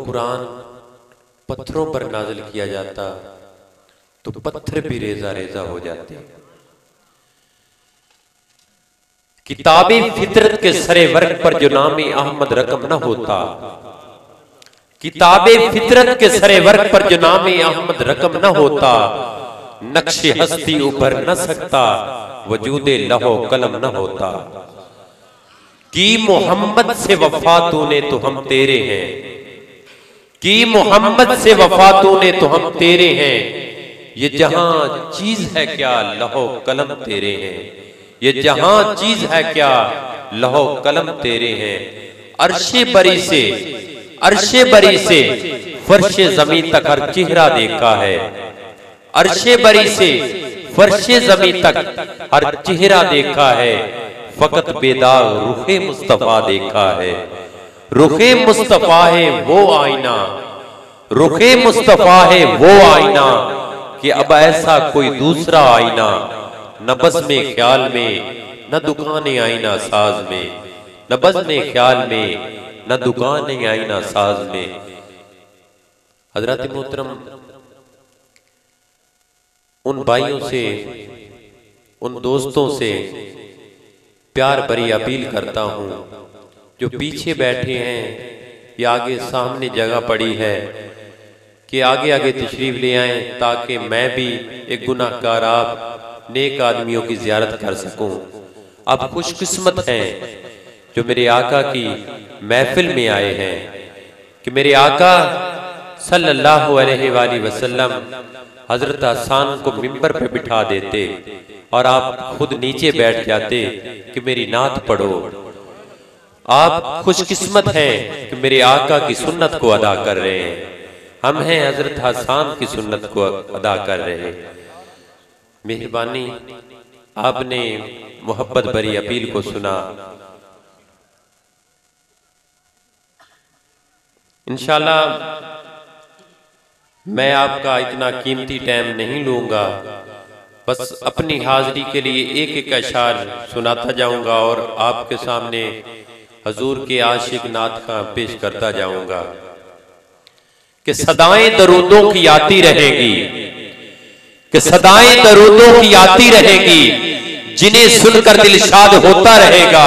कुरान पत्थरों पर नाजिल किया जाता तो पत्थर भी रेजा रेजा हो जाते। किताबे फितरत के सरे वर्क पर जो नामे अहमद रकम न होता, किताबे फितरत के सरे वर्क पर जो नामे अहमद रकम न होता, नक्शे हस्ती उभर न सकता, वजूदे लहो कलम न होता। कि मोहम्मद से वफा तूने तो हम तेरे हैं, कि मोहम्मद से वफा तूने तो हम तेरे हैं, ये जहां चीज है क्या लहो कलम तेरे हैं, ये जहां चीज है क्या लहो कलम तेरे हैं। अर्शे बरी से, अर्शे बरी से फर्शे जमीन तक हर चेहरा देखा है, अर्शे बरी से फर्शे जमीन तक हर चेहरा देखा है, फकत बेदाग रुखे मुस्तफा देखा है। रुखे मुस्तफा है वो आईना, रुखे मुस्तफा है वो आईना, कि अब ऐसा कोई दूसरा आईना न बज़्म ख्याल में न दुकाने आईना साज में, न बज़्म ख्याल में न दुकाने आईना साज में। हजरत मोहतरम, उन भाइयों से, उन दोस्तों से प्यार भरी अपील करता हूं जो पीछे बैठे हैं या आगे सामने जगह पड़ी है, कि आगे आगे तशरीफ ले आएं ताकि मैं भी एक गुनाहगार आप नेक आदमियों की ज़ियारत कर सकूं। आप खुशकिस्मत हैं जो मेरे आका की महफिल में आए हैं, कि मेरे आका सल्लल्लाहु अलैहि वसल्लम हजरत हसन को मिंबर पे बिठा देते और आप खुद नीचे बैठ जाते कि मेरी नात पढ़ो। आप खुशकिस्मत हैं कि मेरे आका की सुन्नत को अदा कर रहे हैं। हम हैं हजरत हसन की सुन्नत को अदा कर रहे हैं। मेहरबानी, आपने मोहब्बत भरी अपील को सुना। इंशाल्लाह मैं आपका इतना कीमती टाइम नहीं लूंगा, बस अपनी हाजिरी के लिए एक एक अशार सुनाता जाऊंगा और आपके सामने हजूर के आशिक नात का पेश करता जाऊंगा। कि सदाएं दरूदों की आती रहेगी, कि सदाएं दरूदों की आती रहेगी, जिन्हें सुनकर दिल शाद होता रहेगा।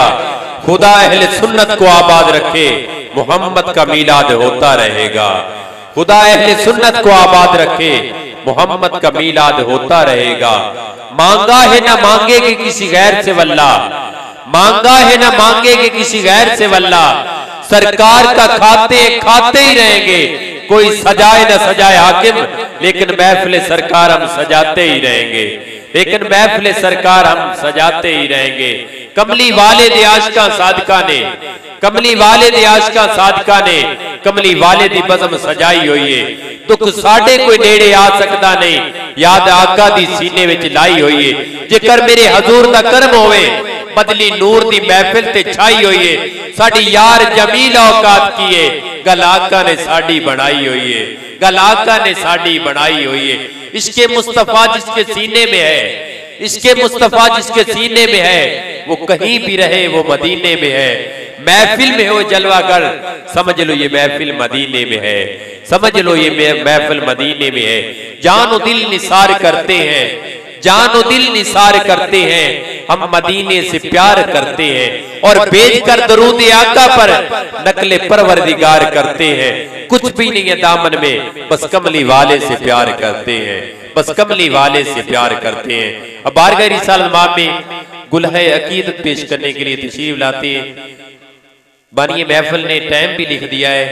खुदा अहले सुन्नत को आबाद रखे, मोहम्मद का मीलाद होता रहेगा। खुदा अहले सुन्नत को आबाद रखे, मोहम्मद का मीलाद होता रहेगा। मांगा है ना मांगेगे किसी गैर से वल्ला, मांगा है ना मांगेगे किसी गैर से वल्ला, सरकार का खाते खाते ही रहेंगे। कोई सजाए ना सजाए हाकिम, लेकिन महफिल सरकार हम सजाते ही रहेंगे, लेकिन महफिल सरकार हम सजाते ही रहेंगे। कमली वाले दे आशिका सादका ने, कमली वाले दे आशिका सादका ने कमली वाले दी बज़म सजाई हुई है। दुख साडे कोई नेड़े आ सकता नहीं, याद आका दी सीने विच लाई हुई है। जेकर मेरे हजूर दा करम होवे, बदली नूर दी महफिल ते छाई हुई है। साडी यार जमील औकात की है, गल आका ने साडी बनाई हुई है, गल आका ने साडी बनाई हुई है। इसके मुस्तफा जिसके सीने में है, इसके मुस्तफा जिसके सीने में है, वो कहीं भी रहे वो मदीने में है। महफिल में हो जलवागर, समझ लो ये महफिल मदीने में है, समझ लो ये महफिल मदीने में है। जानो दिल निसार करते हैं, जानो दिल निसार करते हैं, हम मदीने से प्यार करते हैं और बेच कर दरूद आका पर नकले परवरदिगार करते हैं। कुछ भी नहीं है दामन में, बस कमली वाले से प्यार करते हैं, बस कमली वाले से प्यार करते हैं। अब बारगाह रिसालत माह में गुलहे अकीदत पेश करने के लिए तशरीफ लाते हैं। बानी महफिल ने टाइम भी लिख दिया है,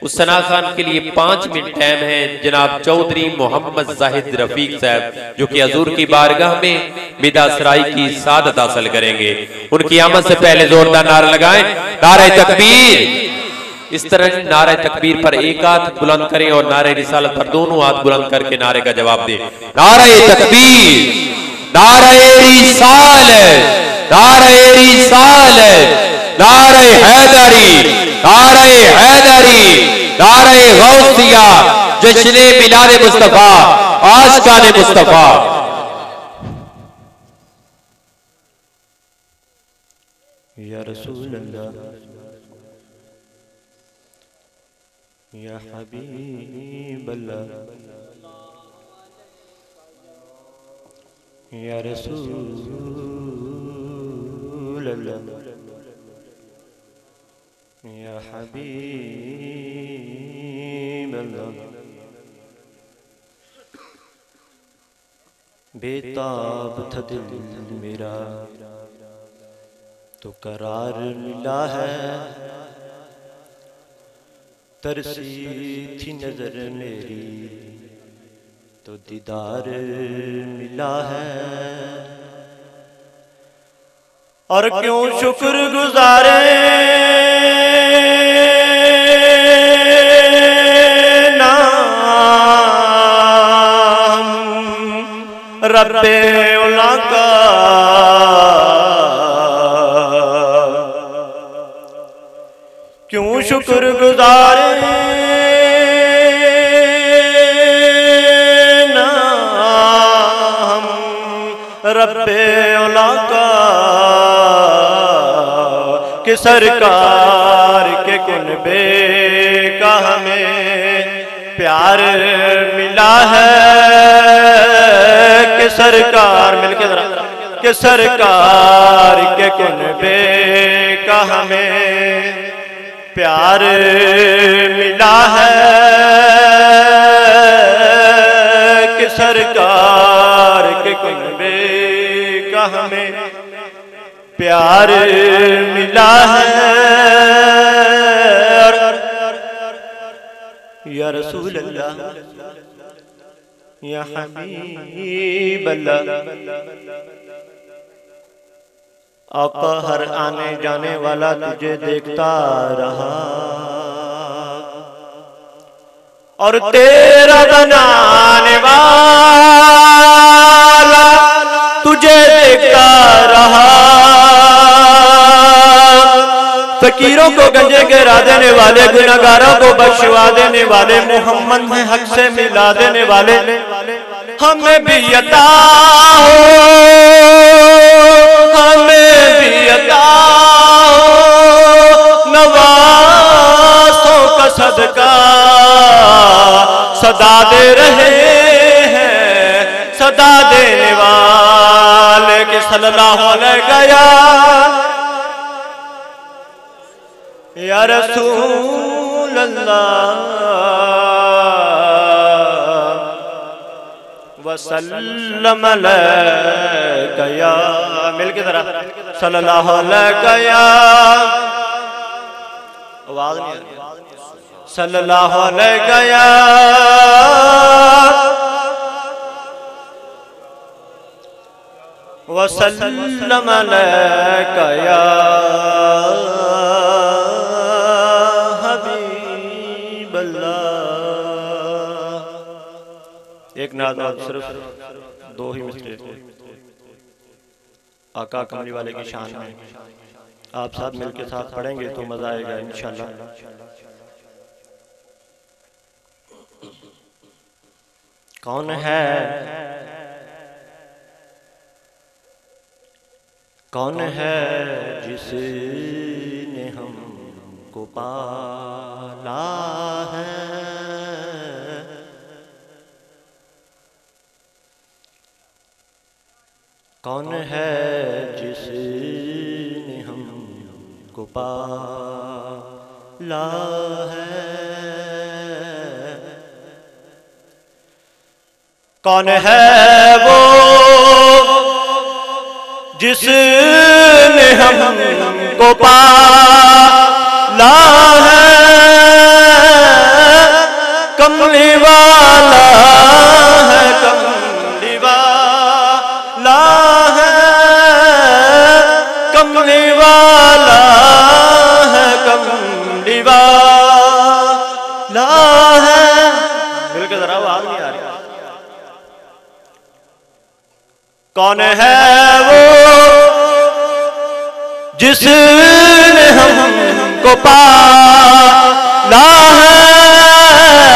उस सना खान के लिए 5 मिनट टाइम है। जनाब चौधरी मोहम्मद जाहिद रफीक साहब जो कि हजूर की बारगाह में बिदा सराई की सादत हासिल करेंगे, उनकी आमद से पहले जोरदार नारा लगाएं, नारे तकबीर। इस तरह नारे तकबीर पर एक हाथ बुलंद करें और नारे रिसालत पर दोनों हाथ बुलंद करके नारे का जवाब दें। नारे तकबीर, नारे रिसालत, नारे रिसालत, नारे हैदरी, नारे हैदरी, नारे गौसिया, जश्न मिलाद मुस्तफा, आशिकाने मुस्तफा। या रसूल अल्लाह, या हबीब अल्लाह या रसूल अल्लाह या हबीब अल्लाह। बेताब था दिल मेरा तो करार मिला है, तरसी थी नजर मेरी तो दीदार मिला है। और क्यों शुक्र गुजारे नाम रब्बे उला का, क्यों शुक्र गुजारे नाम रब्बे उला का कि सरकार के कुनबे का हमें प्यार मिला है। कि सरकार मिलके जरा कि सरकार के कुनबे का हमें प्यार मिला है। कि सरकार के कुनबे का हमें प्यार मिला है। या रसूल अल्लाह या हबीब अल्लाह। आका हर आने जाने वाला तुझे देखता रहा और तेरा बनाने वाला तुझे देखता रहा। फकीरों को गंजे गिरा देने वाले, गुनहगारों को बख्शवा देने वाले, मोहम्मद में हक से मिला देने वाले हमें भी अता हो, हमें भी अता हो नवासों का सदका सदा दे रहे हैं, सदा देने वाले के सल्लल्लाहु अलैहि गया या रसूल अल्लाह वसल्लम अलैका या, मिलके जरा सल्लल्लाहु अलैका या, आवाज नहीं आ रही, सल्लल्लाहु अलैका या वसल्लम अलैका या हबीब अल्लाह। एक नाद सिर्फ दो ही मिसरे आका कमली वाले की शान में आप साथ मिलके साथ पढ़ेंगे तो मजा आएगा इंशाल्लाह। कौन है, कौन है जिसने हमको पाला है, कौन है जिसने हमको पाला है, कौन है वो जिसने हमको पाला है, कमली वाला है, कमली वाला है, कमली वाला है, कमली वाला है। मिलकर जरा आवाज नहीं आ रही। कौन है वो जिसने हमको पाला है,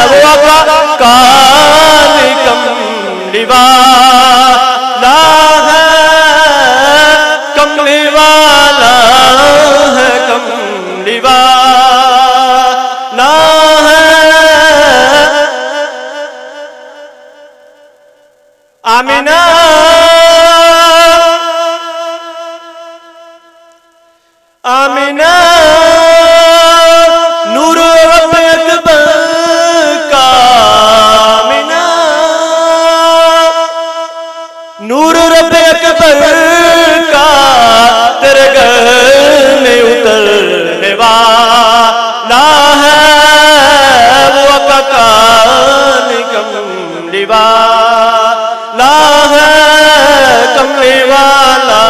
वो आका काली कमली वाला है, कमली वाला है, कमली वाला है। वाला है, कमली वाला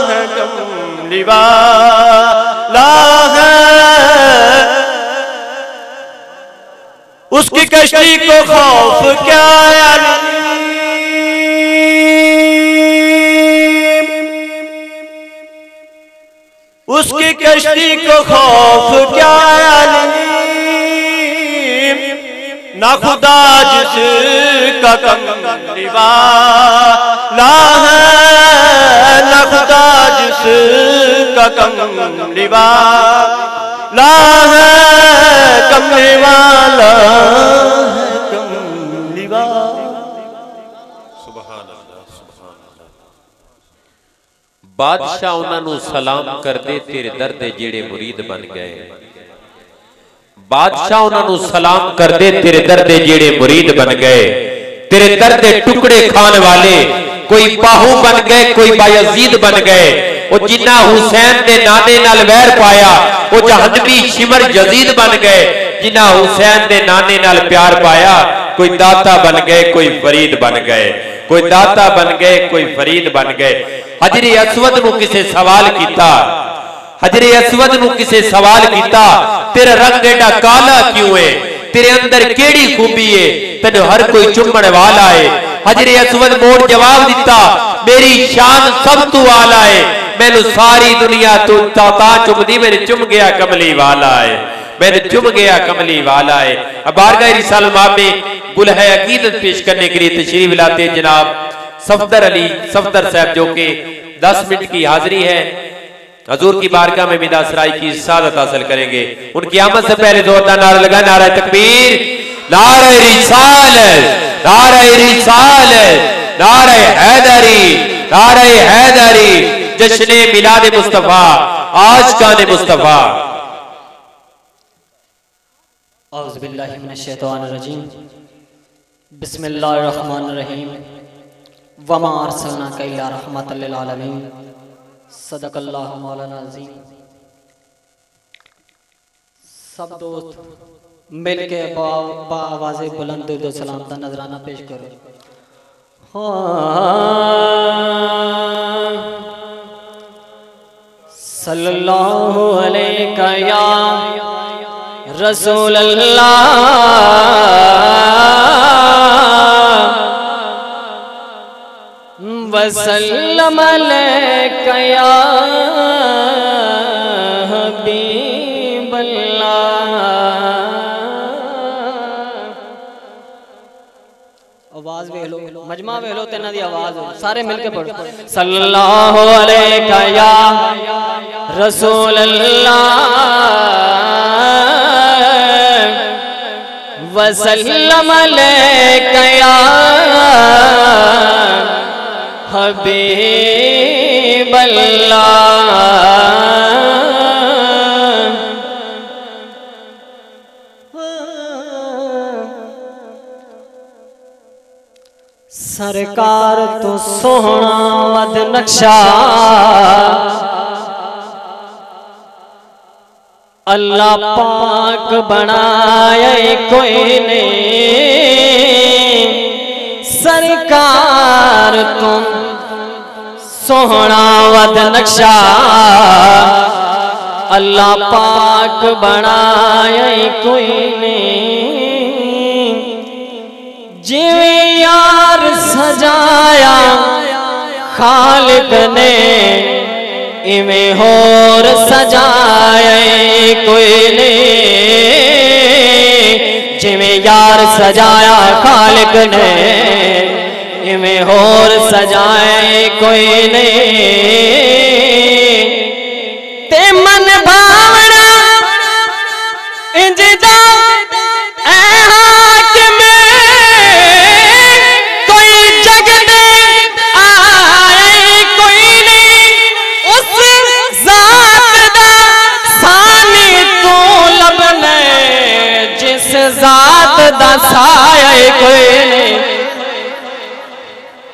है, कमली वाला है। उसकी कश्ती को खौफ क्या अलीम, उसकी कश्ती को खौफ क्या अलीम, ना खुदा जिसका कमली वाला है, ना खुदा जिसका कमली वाला है, कमली वाला है, कमली वाला। सुभान अल्लाह, सुभान अल्लाह। बादशाह उन्होंने सलाम कर दे तेरे दर दे जेड़े मुरीद बन गए। बादशाह उन्होंने सलाम कर दे तेरे दर दे जेड़े मुरीद बन गए। तेरे दर दे टुकड़े खान वाले कोई बाहू बन गए, कोई बायजीद बन गए। वो जिन्ना हुसैन दे नाने नाल वैर पाया वो जहन्नमी शिमर यजीद बन गए। जिन्ना हुसैन दे नाने नाल प्यार पाया कोई दाता बन गए, कोई फरीद बन गए। कोई दाता बन गए, कोई फरीद बन गए। हजरे असवद नूं किसे सवाल किया, हजरे असवद नूं किसे सवाल किया तेरा रंग एडा काला क्यों है, तेरे अंदर केड़ी खूबी है, तेन हर कोई चुम्मण वाला है। हजरे असवद मोड़ जवाब दिता मेरी शान सब तू आला है, मैनू सारी दुनिया तू ता चुमदी, मैंने चुम गया कमली वाला है, मैंने चुम गया कमली वाला है। अब बारगाह रिसालत में बुलह अकीदत पेश करने के लिए तशरीफ लाते जनाब सफदर अली सफदर साहब, जो कि 10 मिनट की हाजिरी है। हजूर की बारगाह में मिदा सराय की सादत हासिल करेंगे। उनकी आमद से पहले जोरदार नारा लगा, नारा तकबीर, नारा रिसालत, नारा रिसालत, नारा हैदरी, नारा हैदरी, जश्न मिलाद मुस्तफा, आशिकान मुस्तफा। औज़ु बिल्लाहि मिनश शैतानिर रजीम, बिस्मिल्लाहिर रहमानिर रहीम, वमा अरसलनाका इल्ला रहमतल लिल आलमीन, सदकल्लाहु मौलाना अज़ीम। सब दोस्त मिल के आवाज़े बुलंद दो सलाम का नजराना पेश करो। सल्लल्लाहु अलैका या रसूल अल्लाह, वसल्लम अलैका या हबीब अल्लाह। आवाज वे लो, मजमा वे लो, तेना दी आवाज हो, सारे मिलके पढ़ो। सल्लल्लाहु अलैका या रसूल अल्लाह, वसल्लम अलैका या हबीब अल्लाह। सरकार तो सोहना वद नक्शा, अल्लाह पाक बनाए कोई नहीं। सरकार तुम सोहना वद नक्शा, अल्लाह पाक बनाए कोई नहीं। जिवें यार सजाया खालिक ने, इवें होर सजाए कोई नहीं। जिवें यार सजाया खालिक ने, इवें होर सजाए कोई नहीं। ते मन भावना इंजदा ज़ात दसाए कोई नहीं।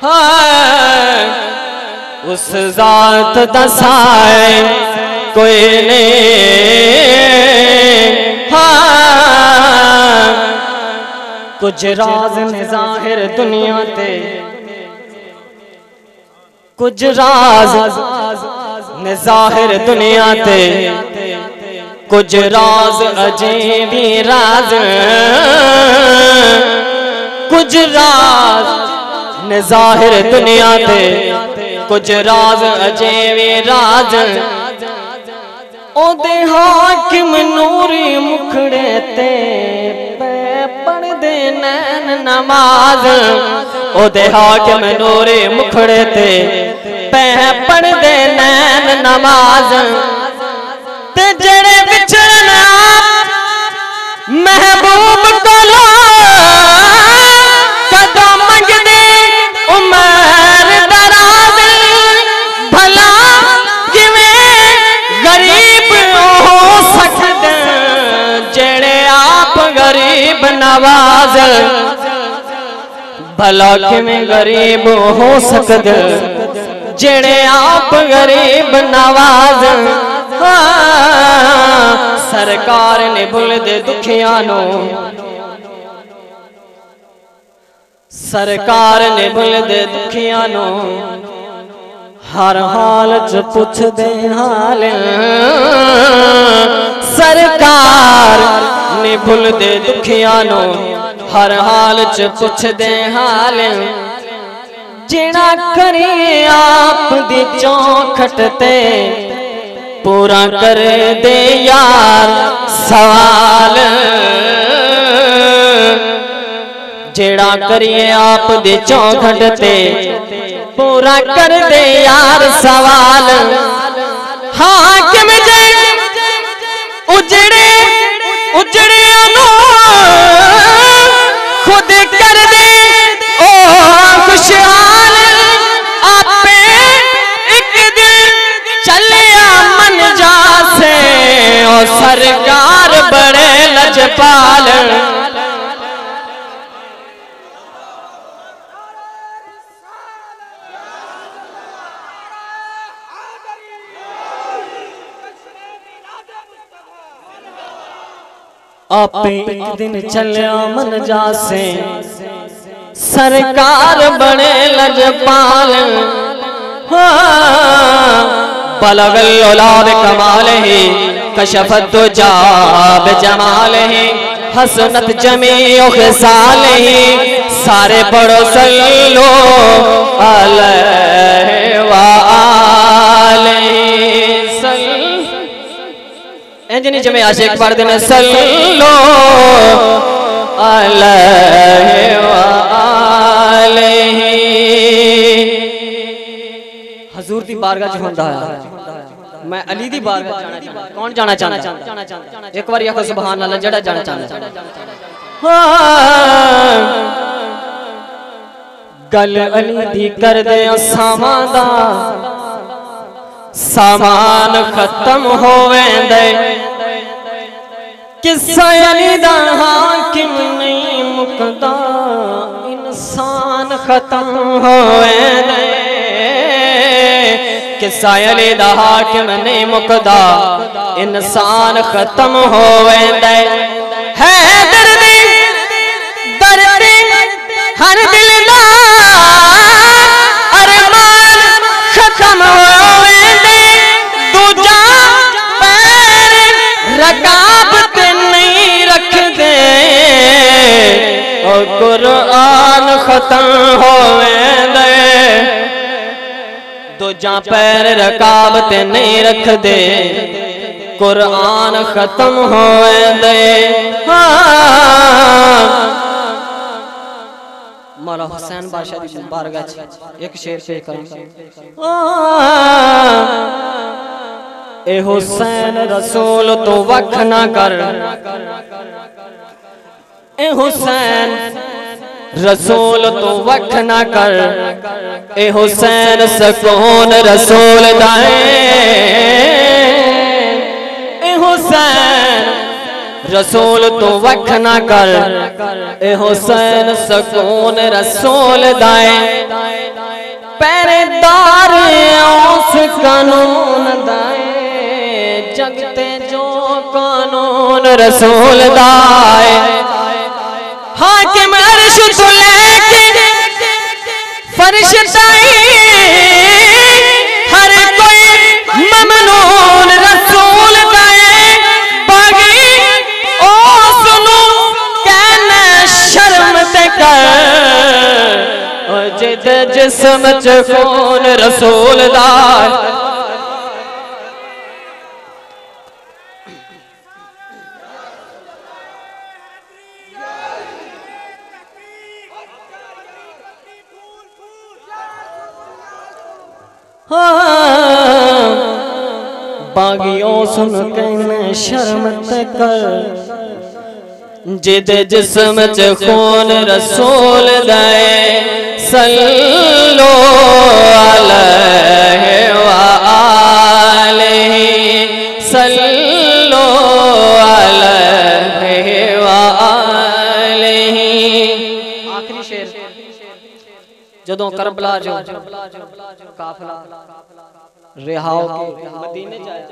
हाँ, उस ज़ात दसाए कोई नहीं। हाँ, कुछ राज ने जाहिर दुनिया ते, कुछ राज ने जाहिर दुनिया ते, कुछ राज अजीबी राज, कुछ राज ने जाहिर दुनिया ते, कुछ राज अजीबी राज। ओदे हाकिम नूरी मुखड़े ते पढ़दे नैन नमाज, ओदे हाकिम नूरी मुखड़े ते पढ़दे नैन नमाज। ते जेड़े विचरन महबूब कोलो कदों मंगदे उमर दराज, भला किवें गरीब हो सकदे जेड़े आप गरीब नवाज, भला किवें गरीब हो सकदे जेड़े आप गरीब नवाज। सरकार ने भुलदे दुखियां नू, सरकार ने भुलदे दुखियां नू, हर हाल च पुछदे हाल। सरकार ने भुलदे दुखियां नू, हर हाल च पुछदे हाल। जिना करिए आप दी चौखट ते पूरा कर दे यार सवाल, जेड़ा करिए आप दे चौखट ते पूरा कर दे यार सवाल। हाकिम जे उजड़े उजड़े खुद कर दे ओ खुशहाल। आपे एक दिन चलिया मन जा से ओ सरकार बड़े लजपाल। आपे एक दिन चलिया मन जा से सरकार बड़े लजपाल। बलगल औलाद कमाल ही कशफत दुजा बजमाल ही हसनत जमीओ खिसाल ही। सारे पढ़ो सल्लो अलैहि व आलिहि इंजनी जमे आशिक पढ़ देने सल्लो अलैहि व आलिहि। हजूर दी बारगाह च होंदा है, मैं अली दी बारगाह जाना चाहता। कौन जाना चाहता? एक बार आखो सुभान अल्लाह जड़ा जाना चाहता। गल अली दी कर दे सावां दा सामान खत्म होवेंदे। किस्सा अली दा हाकिम नहीं मुकदा इंसान खत्म होवेंदे। किस्सा अली दा हाकिम नहीं मुकदा इंसान खत्म होवेंदे। है दर्दी दर्दी हर दिल दा अरमान खत्म होवेंदे। दूजा पैर रकाबत नहीं रखदे और कुरान खत्म होवेंदे। दूजा पैर रकाबत नहीं रखदे कुरान खत्म होवेंदे। मौला हुसैन बादशाह दी बारगाह च एक शेर पेश करांगा। ए हुसैन रसूल तो वख ना कर, ए हुसैन रसूल तो वख ना कर। ए हुसैन सकून रसूल दाए। ए हुसैन रसूल तो वख ना कर। ए हुसैन सकून रसूल दाए। पहरेदार उस कानून दाए जगते जो कानून रसूल दाए। हाकिम जिस्म च खून रसूल दा बागियों सुन के मैं शर्म कर जिद जिस्म च खून रसूल दे सल्लो अलैहि व आलिहि सल्लो अलैहि व आलिहि। आखिरी शेर जदों करबला जो काफिला रिहाओ के मदीने जाया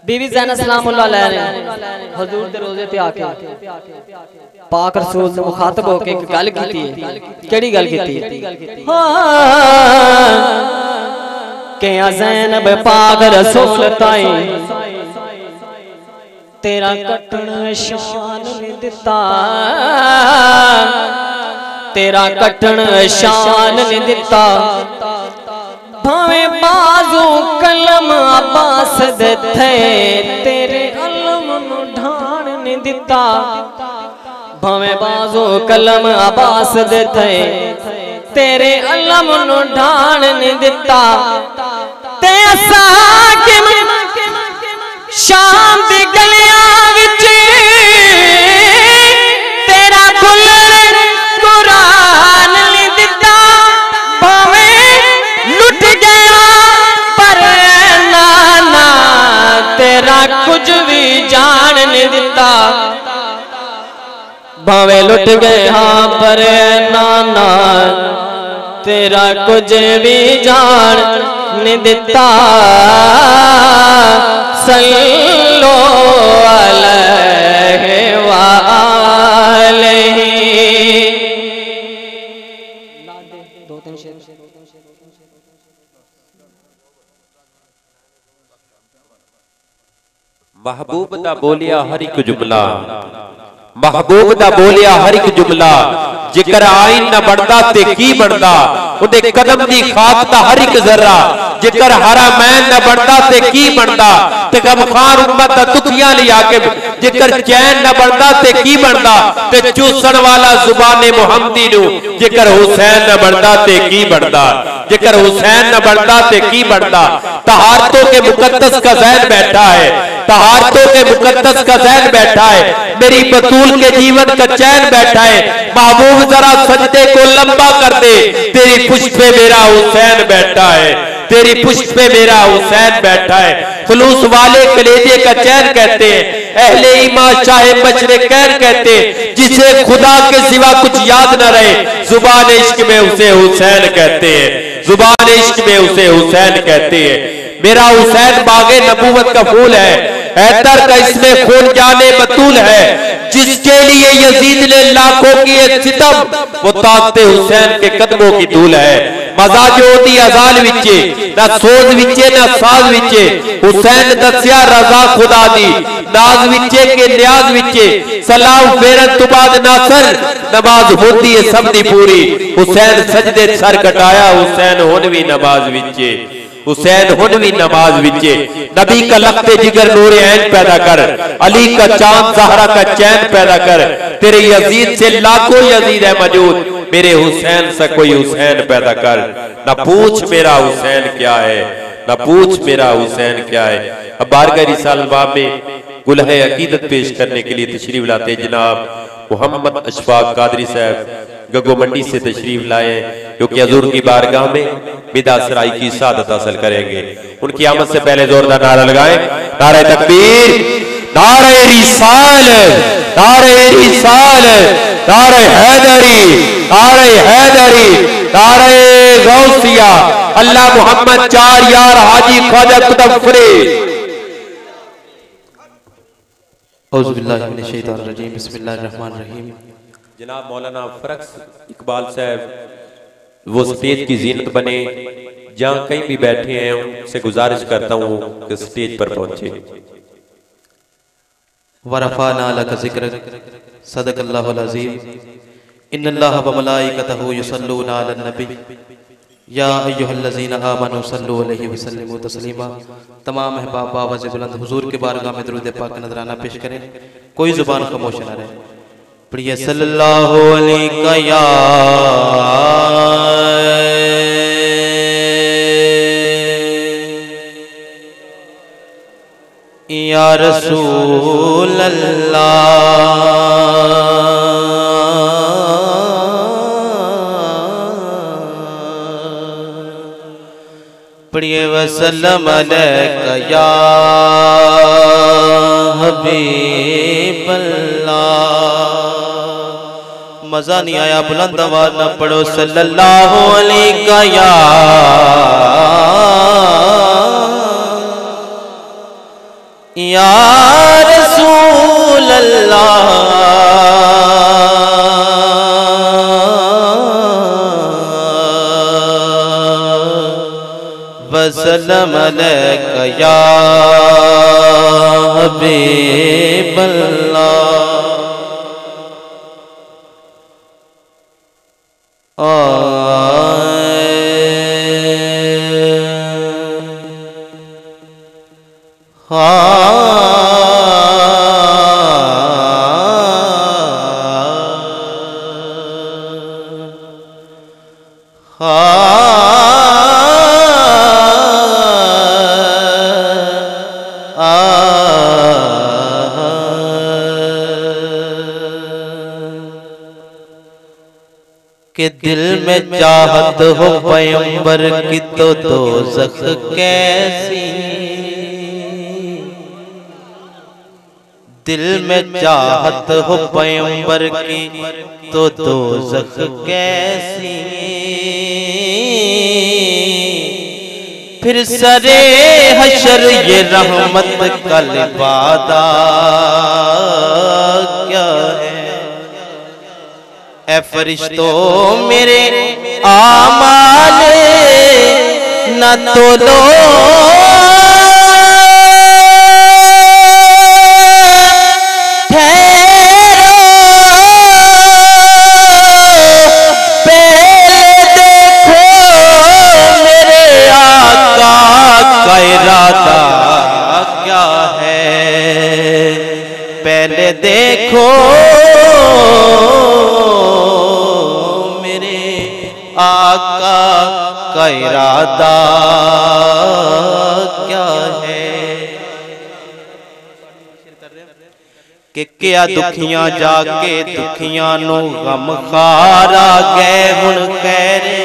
बीबी ज़ैनब सलामुल्लाह अलैहा ने हुजूर दे रोज़े ते आके पाक रसूल से मुखातब होके एक गल कीती है। केड़ी गल कीती है के ज़ैनब पाक रसूल ताई तेरा कटण शान ने दिता तेरा कटण शान ने दिता भावे बाजू कलम अब्बास दे थे तेरे अलम नु ढाण ने दिता भावे बाजू कलम अब्बास दे थे तेरे अलम नु ढाण ने दिता ते असा के शाम दी गलियां विच तेरा बुलर कुरान ने दिता भावे लुट गया पर नाना तेरा कुछ भी जान नहीं दिता भावे लुट गया पर नाना तेरा कुछ भी जान नहीं दिता सल्लो अलैहि व आलिहि। महबूब दा बोलिया हर एक जुमला महबूब दा बोलिया हर एक जुमला जिक्र आइन न बढ़दा ते की बढ़दा उदे कदम दी खाक दा हर एक जर्रा जिक्र हरामैन न बढ़दा ते की बढ़दा ते गमखार उम्मत दा दुखियां लिया के जिक्र चैन न बढ़दा ते की बढ़दा ते चूसण वाला जुबाने मुहम्मदी नु जिक्र हुसैन न बढ़दा ते की बढ़दा जिक्र हुसैन न बढ़दा ते की बढ़दा। तहारतों के मुकद्दस का ज़ैन बैठा है तहारतों के मुकद्दस का ज़ैन बैठा है मेरी बतूल के जीवन का चैन बैठा है महबूब जरा सजदे को लंबा कर दे तेरी पुष्ट पे मेरा हुसैन बैठा है तेरी पुष्ट पे मेरा हुसैन बैठा है। खुलूस वाले कलेजे का चैन कहते हैं अहले ईमान चाहे बचरे कैन कहते जिसे खुदा के सिवा कुछ याद न रहे जुबान इश्क में उसे हुसैन कहते हैं जुबान इश्क में उसे हुसैन कहते हैं। मेरा हुसैन बागे नबूवत का फूल है हैदर का इसमें खून जाने बतूल है जिसके लिए यजीद ने लाखों की सितम वो ताकते हुसैन के कदमों की धूल है। मजा जो होती अजाल विचे ना सोज विचे ना साज विचे हुसैन दसिया रजा खुदा दी नाज विचे के न्याज विचे सलाम फेरन तो बाद नासर नमाज होती है सब दी पूरी हुसैन सजदे सर कटाया हुसैन होनवी नमाज विचे हुसैन हुनवी नमाज विचे नबी का लख्ते जिगर नूर ऐन पैदा कर अली का चांद ज़हरा का चैन पैदा कर तेरे यजीद से लाखों यजीद है मौजूद मेरे हुसैन से कोई हुसैन पैदा कर न पूछ मेरा हुसैन क्या है न पूछ मेरा हुसैन क्या है। अब बारगाह रिसालत बाब में गुलहे अकीदत पेश करने के लिए तशरीफ लाते जनाब मोहम्मद अशफाक कादरी साहब गगो मंडी से तशरीफ लाए क्योंकि हजूर की बारगाह में बिदा सराई की सादत हासिल करेंगे। उनकी आमद से पहले जोरदार नारा लगाए नारे तकबीर नारे रिसाल नारे रिसाल नारे हैदरी नारे हैदरी नारे गौसिया अल्लाह मोहम्मद चार यार हाजी ख्वाजा कुतुब फरीद। औज़ु बिल्लाहि मिनश शैतानिर रजीम बिस्मिल्लाहिर रहमानिर रहीम। जनाब मौलाना फरक्स इकबाल साहब वो स्टेज की जीनत बने जहाँ कहीं भी बैठे हैं उनसे गुजारिश करता हूँ कि स्टेज पर पहुंचे। वरफ़अना लका ज़िक्रक सदक़ल्लाहुल अज़ीम इन्नल्लाह व मलाइकतहु युसल्लूना अलन नबी या अय्युहल्लज़ीना आमनू सल्लु अलैहि वसल्लिमू तस्लीमा। तमाम अहबाब आवाज़ बुलंद हुजूर के बारगाह में दुरूद पाक नजराना पेश करें, कोई जुबान खामोश न रहे। पढ़िए सल्लल्लाहु अलैका या रसूल अल्लाह। पढ़िए वसल्लम अलैका या हबीबल्लाह। मजा नहीं आया, बुलंद आवाज ना पढ़ो। सल्लल्लाहु अलैका या रसूल अल्लाह। वसल्लम अलैका या हबीबल्लाह। कि दिल में चाहत हो पैगंबर की तो दोज़ख कैसी। दिल में चाहत हो पैगंबर की तो दोज़ख कैसी। फिर सरे हशर ये रहमत का लिबादा क्या है। ऐ फरिश्तों मेरे आमाल न तोलो, ठहरो पहले देखो मेरे आका का इरादा क्या है। पहले देखो आका का इरादा क्या है। कि क्या दुखियां जाके दुखियां नो गम खारा गए हुण खैरे।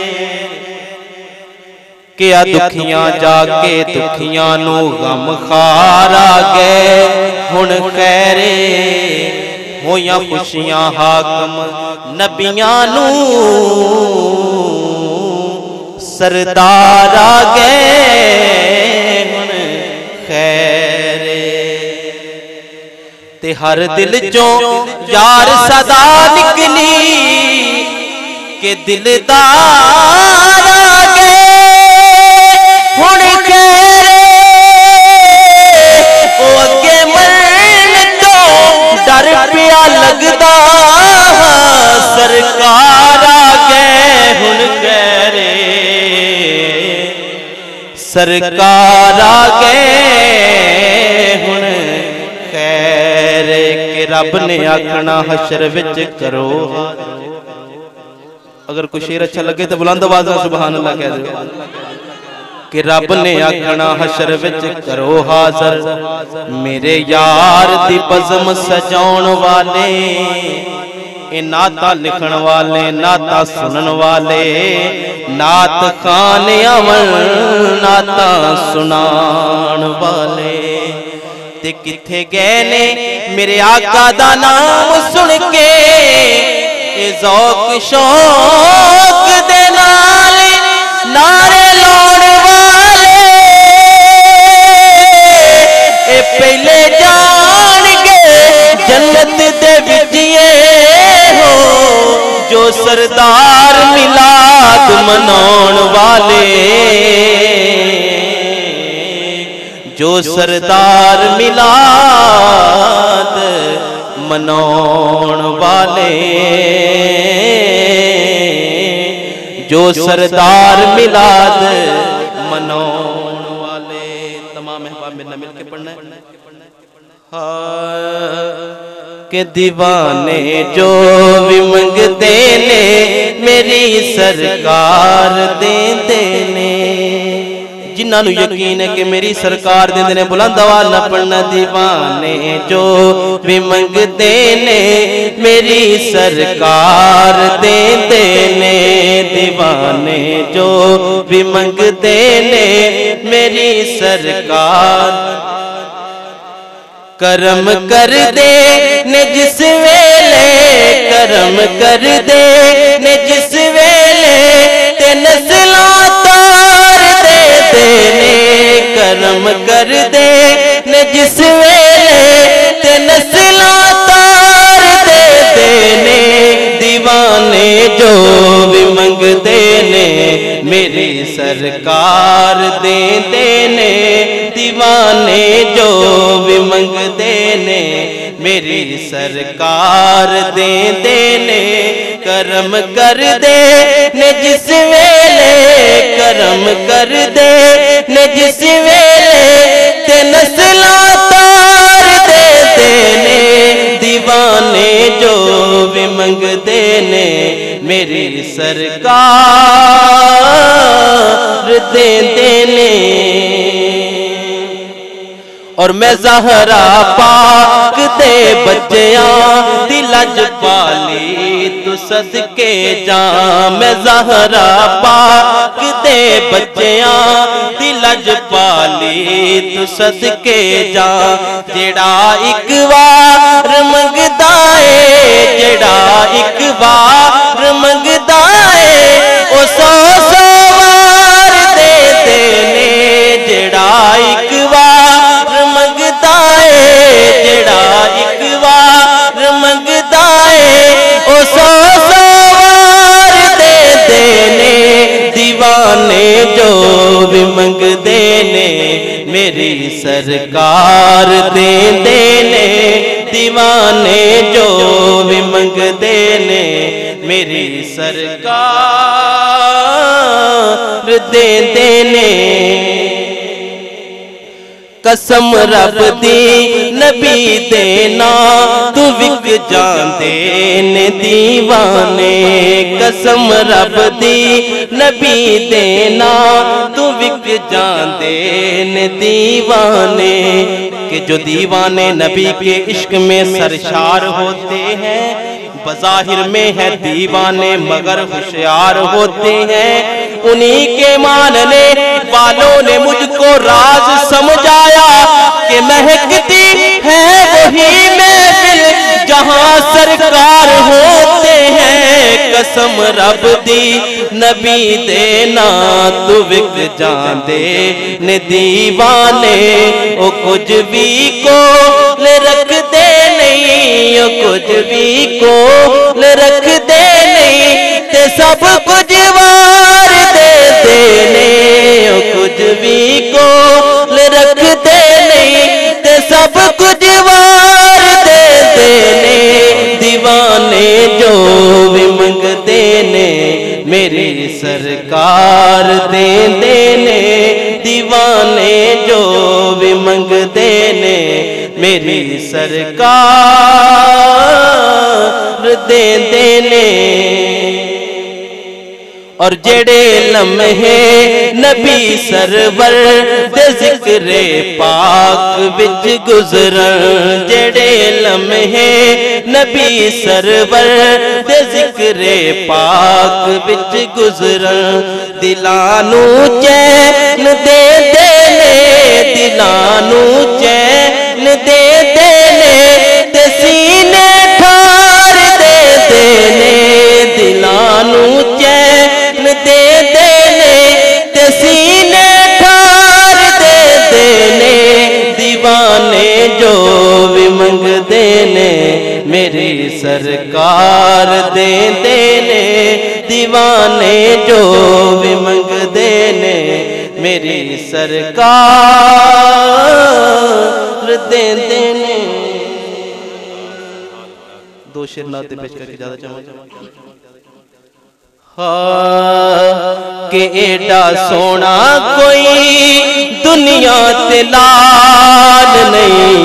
क्या दुखियां जाके दुखियां नो गम खारा गए हुण खैरे। होया खुशियां हाकम नबियां नू सरदार आ गए हुण खैरे। ते हर दिल चों यार सदा निकली के दिलदार आ गए हुण खैरे। ओ अगे मरन तो डर पिया लगदा सरकार आ गए हुण खैरे। सरकार आ गए हुण खैरे। के रब ने आखना हशर विच करो। अगर कोई शेर अच्छा लगे तो बुलंद आवाज में सुभान अल्लाह कह दो। कि रब ने आखना हशर विच करो हाजर मेरे यार दी बज़म सजाउण वाले। ए नाता लिखण वाले नाता सुनन वाले नात खान अवन नाता सुनाण वाले। ते किथे गए ने मेरे आका दा नाम सुन के ए ज़ौक शौक दे नाल नारे लाउण वाले। ए पहले जाणगे जन्नत दे विच हो जो सरदार मिलाद मनाउण वाले। जो सरदार मिलाद मनाउण वाले। जो सरदार मिलाद मनाउण वाले। तमाम अहबाब मेरे मिल के पढ़ना है। के दीवाने जो भी मंगते ने मेरी सरकार देंदे ने। जिन्होंने यकीन है कि मेरी सरकार देंदे ने बुलंद आवाज़ नाल पढ़ना। दीवाने जो भी मंगते ने मेरी सरकार देंदे ने। दीवाने जो भी मंगते ने मेरी सरकार करम कर दे ने जिस वेले। करम कर दे ने जिस वेले ते नस्लां तार दे देने। करम कर दे ने जिस वेले ते नस्लां तार दे देने। दीवाने जो भी मंगते ने मेरी सरकार देंदे ने। दीवाने जो भी मंगते ने मेरी सरकार देंदे ने। करम कर दे ने जिस वेले। करम कर दे ने जिस वेले ते नस्लां तार दे देने। दीवाने जो भी मंगते ने मेरी सरकार देंदे ने। और मैं ज़हरा पाक दे बच्चियां दी लजपाली तू सदके जा। मैं ज़हरा पाक दे बच्चियां दी लजपाली तू सदके जा। जेड़ा एक बार मंगदा है। जेड़ा एक बार मंगदा है ओ 100 वार दे देने। जेड़ा एक बार मंगदा है। जेड़ा एक बार मंगदा है ओ 100 वार दे देने। दीवाने जो भी मंगदे ने मेरी सरकार देंदे ने। दीवाने जो भी मंगदे ने मेरी सरकार देंदे ने। कसम रब दी नबी देना तू विक जांदे ने दीवाने। कसम रब दी नबी देना तू विक जांदे ने दीवाने। कि जो दीवाने नबी के इश्क में सरशार होते हैं बज़ाहिर में है दीवाने मगर होशियार होते हैं। उन्हीं के मानने वालों ने मुझको राज समझाया कि महकती है वही महफिल जहां सरकार होते हैं। कसम रब दी नबी देना तू विक जांदे ने दीवाने। ओ कुछ भी को ले रख दे नहीं। ओ कुछ भी को ले रख दे नहीं ते सब कुछ वार दे देने। ओ कुछ भी को ले रख दे नहीं ते सब कुछ वार दे देने। दीवाने जो भी मंगते ने मेरी सरकार देंदे ने। दीवाने जो भी मंगते ने मेरी सरकार देंदे ने। और जेड़े लम्हे नबी सरवर दे जिक्रे पाक विच गुजरन। जेड़े लम्हे नबी सरवर दे जिक्रे पाक विच गुजरन। दिलानू चैन दे देने। दिलानू चैन दे देने ते सीने ठार दे देने। दिलानू चैन दे देने ते सीने ठार दे देने। दीवाने जो भी मंगते ने मेरी सरकार देंदे ने। दीवाने जो भी मंगते ने मेरी सरकार देंदे ने। दो शेर नाते पेश करके ज्यादा चाहूंगा। के एडा सोना कोई दुनिया ते लाल नहीं,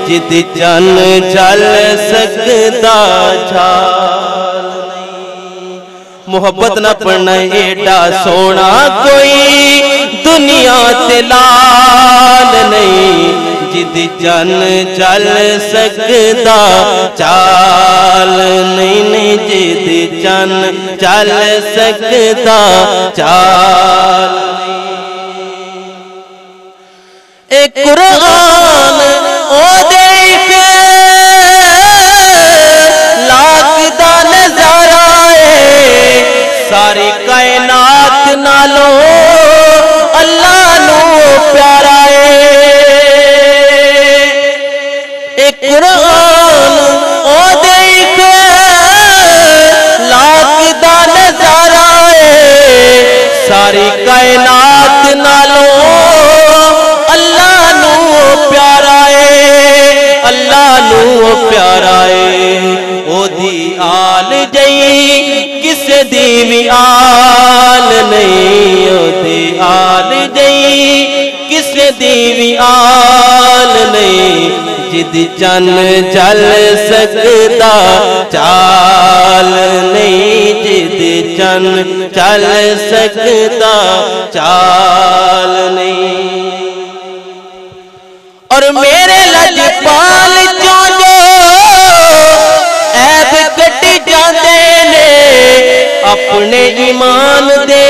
जिद जन जल सकदा झाल नहीं। मोहब्बत ना पढ़ना एडा सोना कोई दुनिया ते लाल नहीं, जिद जन चल सकदा चाल नहीं, नहीं जिद जन चल सकदा चाल नहीं। एक कुरान ओ देख लागदा नजारा है, सारी कायनात नालों अल्लाह नू प्यारा है। एक कुरान ओ देख लागदा नजारा है, सारी कायनात नालों अल्लाह नू प्यारा है, अल्लाह नू प्यारा है। ओदी आल जई किसे दी भी आल नहीं, ओदी आल जई किसे दी भी आल नहीं, जिद जन जल सकदा चाल नहीं, जिद जन चल सकदा चाल नहीं। और मेरे लजपाल चों जो ऐब कटी जाते ने, अपने ईमान दे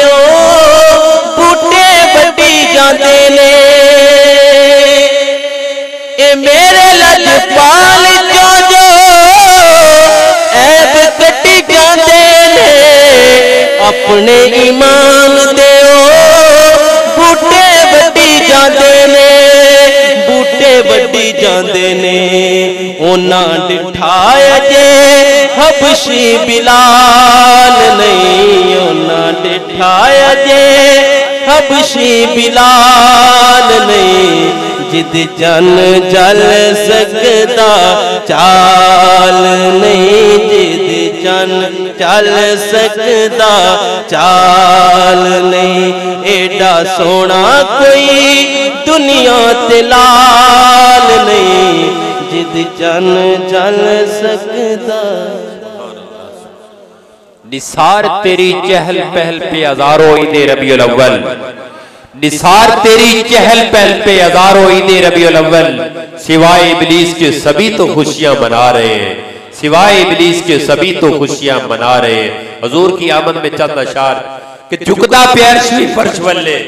बूटे बटी जाते ने। ए मेरे लजपाल चों जो ऐब कटी जाते ने, अपने ईमान दे बूटे बटी जाते ने, बूटे बटी जाते ने। ओना डिठाया जे हबशी बिलाल नहीं, ओना डिठाया जे हबशी बिलाल नहीं, जिद जन जल सकदा चाल नहीं, जिद जन चल सकदा चाल नहीं। एडा सोना कोई दुनिया ते लाल नहीं, जिद जन चल सकदा। निसार तेरी चहल पहल पे हजारों ईदे रबीउल अव्वल, निसार तेरी चहल पहल पे हजारों ईदे रबीउल अव्वल, सिवाय इब्लीस के सभी तो खुशियां मना रहे हैं, सिवाय इब्लीस के सभी तो खुशियां मना रहे हैं। हुजूर की आमद में चंद अशार कि झुकदा प्यारशवी फर्श वल्ले,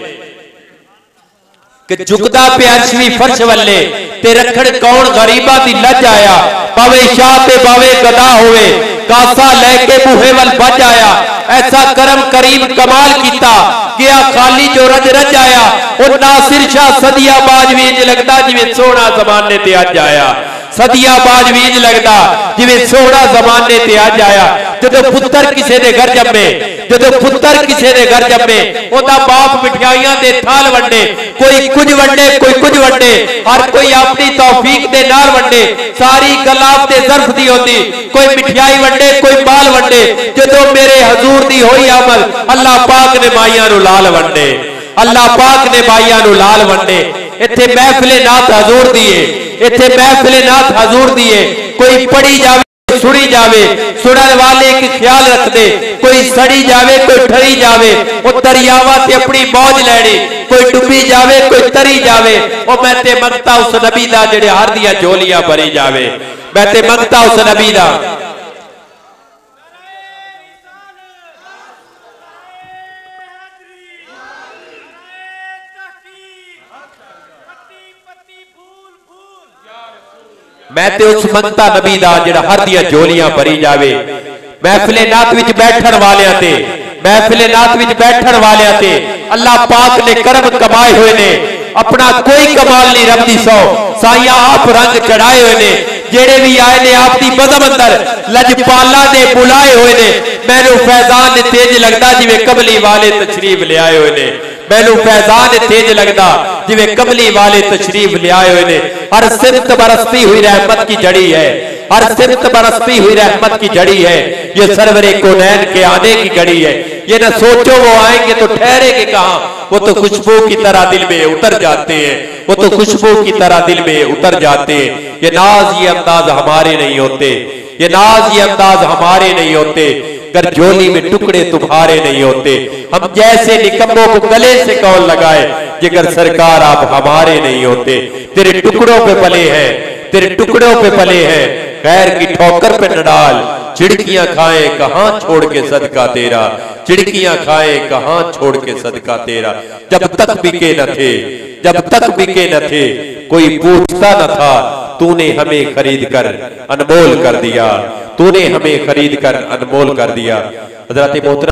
कि झुकदा प्यारशवी फर्श वल्ले, ते रखड़ कौन गरीबा दी लज आया, पावे शाह ते पावे गदा होवे, कासा लेके बूहे वल बज आया। ऐसा करम करीम कमाल किता, गया खाली जो रज रज आया। और नासिर शाह सदिया बाजवीज लगदा जिवें सोहना जमाने ते अज आया, सदिया बाजवीज लगदा जिवें सोहना जमाने ते अज आया। जदों पुत्तर किसे दे घर जम्मे, जदों पुत्तर किसे दे घर जम्मे, ओदा बाप मिठाइयां दे थाल वंडे, कोई कुछ वंडे कोई कुछ वंडे, हर कोई अपनी तौफीक दे नाल वंडे। सारी गलाब दे ज़र्फ दी होंदी, कोई मिठाई वंडे कोई माल वंडे। जदों मेरे हजूर दी होई आमद, अल्लाह पाक ने माइयां नूं लाल वंडे, अल्लाह पाक ने माइयां नूं लाल वंडे। इत्थे महफिले नात हजूर दी है, इत्थे महफिले नात हजूर दी है। कोई पढ़ी जावे सुनी जावे, सुनने वाले एक ख्याल रख दे, कोई सड़ी जावे कोई ठरी जावे, वो दरियावा से अपनी मौज लैनी, कोई डुबी जावे कोई तरी जावे। और मैं ते मंगता उस नबी दा जेड़े हर दियां झोलियां भरी जावे, मैं ते मंगता उस नबी दा। मैं ते उस मंगता नबी दा जेड़ा हर दियां झोलियां भरी जावे। महफिले नात विच बैठण वालियां ते, महफिले नात विच बैठण वालियां ते अल्लाह पाक ने करम कमाए हुए ने। अपना कोई कमाल नहीं रबदी सौ, साइया आप रंग चढ़ाए हुए ने। जेड़े भी आए ने आपकी बदम अंदर लजपाला ने बुलाए हुए ने। मैनू फैजान ने तेज लगता जिवें कमली वाले तशरीफ ले आए हुए ने, मैनू फैजान तेज लगता जिवें कमली वाले तशरीफ ले आए हुए ने। हर सिमत बरसती हुई रहमत की जड़ी है, हर सिमत बरसती हुई रहमत की जड़ी है। ये सरवरे कोनैन के आने की घड़ी है। ये ना सोचो वो आएंगे तो ठहरेंगे कहाँ, वो तो खुशबू की तरह दिल में उतर जाते हैं, वो तो खुशबू की तरह दिल में उतर जाते हैं। ये नाज ये अंदाज हमारे नहीं होते, ये नाज ये अंदाज हमारे नहीं होते, कर झोली में टुकड़े तुम्हारे नहीं होते। हम जैसे निकम्मों को गले से कौन लगाए, जिगर सरकार आप हमारे नहीं होते। तेरे टुकड़ों पे पले हैं, तेरे टुकड़ों पे पले हैं, गैर की ठोकर पे न डाल। चिड़कियां खाए कहां छोड़ के सदका तेरा, चिड़कियां खाए कहां छोड़ के सदका तेरा। जब तक बिके न थे, जब तक बिके न थे, कोई पूछता न था, तूने हमें खरीद कर अनमोल कर दिया, तूने हमें खरीद कर अनमोल कर दिया। हज़रत मोहतरम